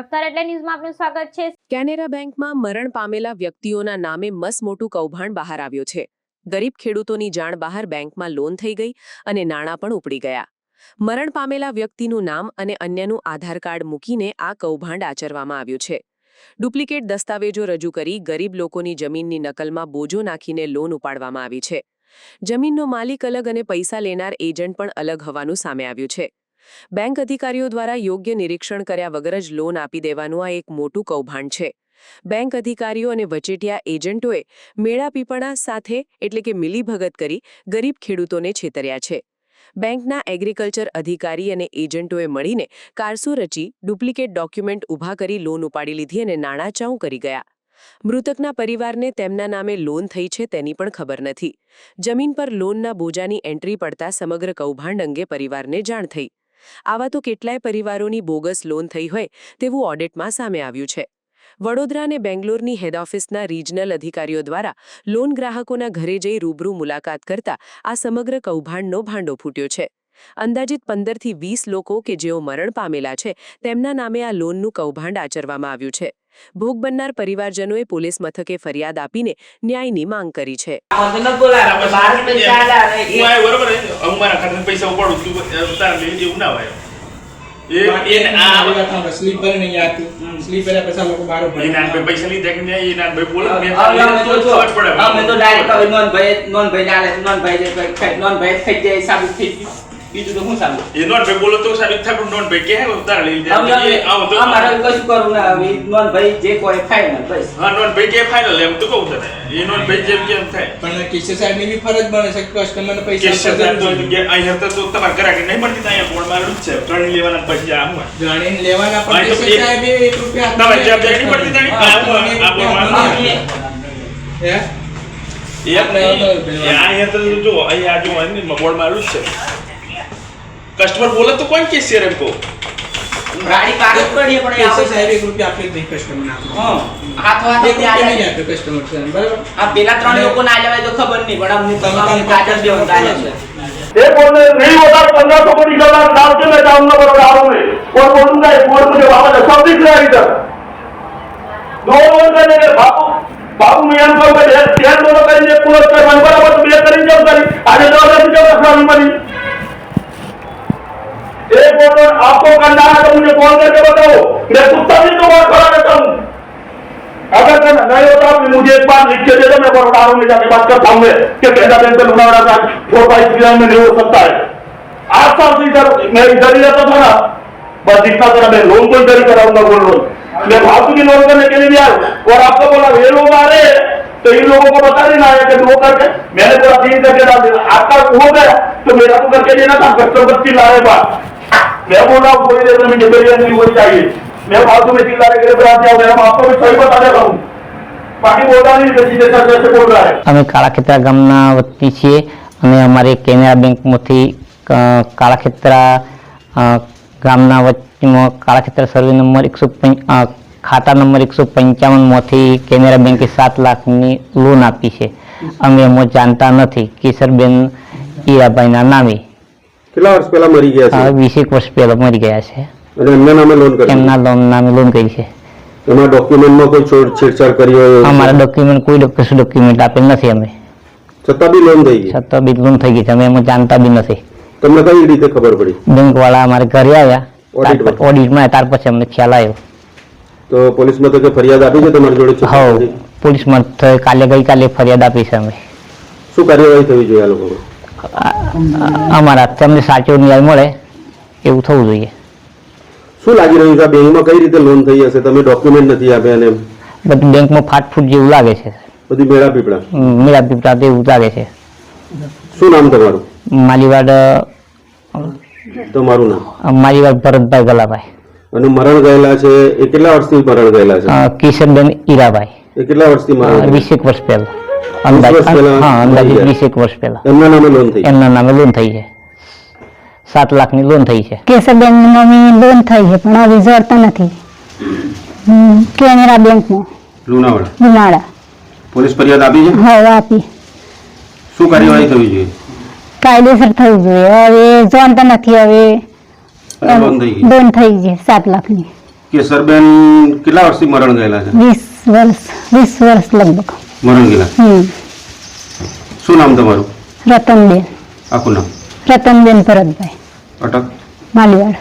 રફતાર એટલે ન્યૂઝમાં આપનું સ્વાગત છે। કેનેરા બેંકમાં મરણ પામેલા વ્યક્તિઓના નામે મસમોટું કૌભાંડ બહાર આવ્યું છે। ગરીબ ખેડૂતોની જાણ બહાર બેંકમાં લોન થઈ ગઈ અને નાણાં પણ ઉપડી ગયા। મરણ પામેલા વ્યક્તિનું નામ અને અન્યનું આધાર કાર્ડ મૂકીને આ કૌભાંડ આચરવામાં આવ્યું છે। ડુપ્લિકેટ દસ્તાવેજો રજૂ કરી ગરીબ લોકોની જમીનની નકલમાં બોજો નાખીને લોન ઉપાડવામાં આવી છે। જમીનનો માલિક અલગ અને પૈસા લેનાર એજન્ટ પણ અલગ હોવાનું સામે આવ્યું છે। બેંક અધિકારીઓ દ્વારા યોગ્ય નિરીક્ષણ કર્યા વગર જ લોન આપી દેવાનું આ એક મોટું કૌભાંડ છે। બેંક અધિકારીઓ અને વચેટિયા એજન્ટોએ મેળાપીપણા સાથે એટલે કે મિલીભગત કરી ગરીબ ખેડૂતોને છેતર્યા છે। બેંકના એગ્રીકલ્ચર અધિકારી અને એજન્ટોએ મળીને કારસો રચી ડુપ્લિકેટ ડોક્યુમેન્ટ ઊભા કરી લોન ઉપાડી લીધી અને નાણાં ચાઉ કરી ગયા। મૃતકના પરિવારને તેમના નામે લોન થઈ છે તેની પણ ખબર નથી। જમીન પર લોનના બોજાની એન્ટ્રી પડતા સમગ્ર કૌભાંડ અંગે પરિવારને જાણ થઈ। આવા તો કેટલાય પરિવારોની બોગસ લોન થઈ હોય તેવું ઓડિટમાં સામે આવ્યું છે। વડોદરા અને બેંગ્લોરની હેડ ઓફિસના રિજનલ અધિકારીઓ દ્વારા લોન ગ્રાહકોના ઘરે જઈ રૂબરૂ મુલાકાત કરતા આ સમગ્ર કૌભાંડનો ભાંડો ફૂટ્યો છે। અંદાજિત 15થી 20 લોકો કે જેઓ મરણ પામેલા છે તેમના નામે આ લોનનું કૌભાંડ આચરવામાં આવ્યું છે। ભોગ બનનાર પરિવારજનોએ પોલીસ મથકે ફરિયાદ આપીને ન્યાયની માંગ કરી છે। બીજું તો હું સામે એ નોન ભાઈ બોલો તો સાબિત થાય નોન ભાઈ કે ઉતાર લઈ લે આવો તો અમારે કશું કરું ના હવે નોન ભાઈ જે કોઈ ફાઇનલ બસ હા નોન ભાઈ કે ફાઇનલ એમ તો કહું તને એ નોન ભાઈ જેમ કેમ થાય પણ કેસે સાહેબ ની ફરજ બને છે કસ્ટમર ને પૈસા કેસે સાહેબ તો કે અહીંયા તો તમાર ઘરે કે નહીં મળતી ત્યાં બોર્ડ મારેલું છે ગણી લેવાના પછી આમ ગણી લેવાના પણ કેસે સાહેબ 1 રૂપિયા તમે જેમ નહીં પડતી ત્યાં આ બોર્ડ મારેલું હે એ અહીંયા તો જો અહીંયા જો અહીં બોર્ડ મારેલું છે। कस्टमर बोला तो कौन केस है हमको गाड़ी कागज पड़ी है पड़े ऐसे साहब 1 रुपया आपके नहीं कस्टमर ना हां हाथ हाथ दे आ नहीं आपके कस्टमर से बराबर आप बेला 3 लोगों ना जावे तो खबर नहीं बड़ा हमने तमाम कागज दे होता है ये बोलने नहीं होता 1500 को निकलना डाल के मैं जाऊंगा बड़ौदा में और बोलूंगा ये बोर्ड मुझे वापस सब दिख रहा है इधर दो लोग करने के बाबू मियां को शेयर दोनों करेंगे पूरा कर बराबर तो मैं करेंगे जब करी आगे 2000 जब रखना पड़ी एक फोटो आपको करना है तो मुझे कॉल करके बताओ मैं कुत्ता भी तो बात खड़ा रहता हूँ अगर करना नहीं होता तो मुझे एक बार लिख के दे दो मैं बड़ौदा में जाके बात करता हूँ कि कैसा बैंक से लुनावड़ा का 4-5 ग्राम में नहीं हो सकता है 8 साल से इधर मैं इधर ही रहता था ना बस इतना तरह मैं लोन को इधर ही कराऊंगा गोल्ड लोन मैं फालतू की लोन करने के लिए भी आया और आपको बोला ये लोग आ रहे तो इन लोगों को बता देना है कि वो करके मैंने पूरा 3 करके डाल दिया आपका हो गया तो मेरा तो करके देना था बच्ची ला रहे बात मैं बोल रहा हूँ थोड़ी देर में डिलीवरी नहीं होनी चाहिए मैं फालतू में चिल्ला रहे के बाद क्या मैं आपको भी सही बता देता हूँ बाकी बोलता नहीं सीधे सर जैसे बोल रहा है અમે કાળાખેતરા ગામના વતની છીએ અને અમારે કેનેરા બેંકમાંથી કાળાખેતરા ગામના વચ્ચેમાં કાળાખેતરા સર્વે નંબર 105 ખાતા નંબર 155 માંથી કેનેરા બેંકે 7 લાખની લોન આપી છે। અમે એમાં જાણતા નથી કેસરબેન ઈરાભાઈના નામે કેટલા વર્ષ પહેલા મરી ગયા છે 20 વર્ષ પહેલા મરી ગયા છે અને એમના નામે લોન કરી એમના નામે લોન કરી છે। એમાં ડોક્યુમેન્ટમાં કોઈ છેડછાડ કરી હોય અમારા ડોક્યુમેન્ટ કોઈ ડોક્યુમેન્ટ આપેલ નથી અમે છતાં બી લોન થઈ ગઈ છતાં બી લોન થઈ ગઈ છે અમે એમાં જાણતા બી નથી। તમને કઈ રીતે ખબર પડી બેંકવાળા અમારે ઘરે આવ્યા ઓડિટમાં ત્યાર પછી અમને ખ્યાલ આવ્યો તો પોલીસ મથકે ફરિયાદ આપી છે તમારી જોડે હા પોલીસ મથકે ગઈકાલે ફરિયાદ આપી છે અમે શું કાર્યવાહી થવી જોઈએ આ લોકો અમારા તમને સાચો ન્યાય મળે એવું થવું જોઈએ। શું લાગી રહ્યું છે બેંકમાં કઈ રીતે લોન થઈ હશે તમે ડોક્યુમેન્ટ નથી આપ્યા અને બધું બેંકમાં ફાટફૂટ જેવું લાગે છે બધી મેળાપીપળા એવું લાગે છે। શું નામ તમારું માલીવાડ તમારું નામ માલીવાડ ભરતભાઈ ગલાભાઈ અને મરણ ગયેલા છે એ કેટલા વર્ષથી મરણ ગયેલા છે કિશનબેન ઈરાભાઈ એ કેટલા વર્ષથી મરણ 20 વર્ષ પહેલા અંદાજિત 20 વર્ષ પહેલા એમના નામે લોન થઈ છે 7 લાખની લોન થઈ છે। કેશરબેન નામે લોન થઈ છે પણ હવે જડતા નથી કેનેરા બેંકમાં લુણાવાડા પોલીસ ફરિયાદ આપી છે હા આપી શું કાર્યવાહી થવી જોઈએ કાયદેસર થવું જોઈએ હવે જાણતા નથી હવે લોન થઈ ગઈ 7 લાખની કેસરબેન કેટલા વર્ષથી મરણ ગયેલા છે? 20 વર્ષ લગભગ. મરણ ગયેલા. શું નામ તમારું? રતનબેન. આખું નામ? રતનબેન ભરતભાઈ અટક માલીવાડ.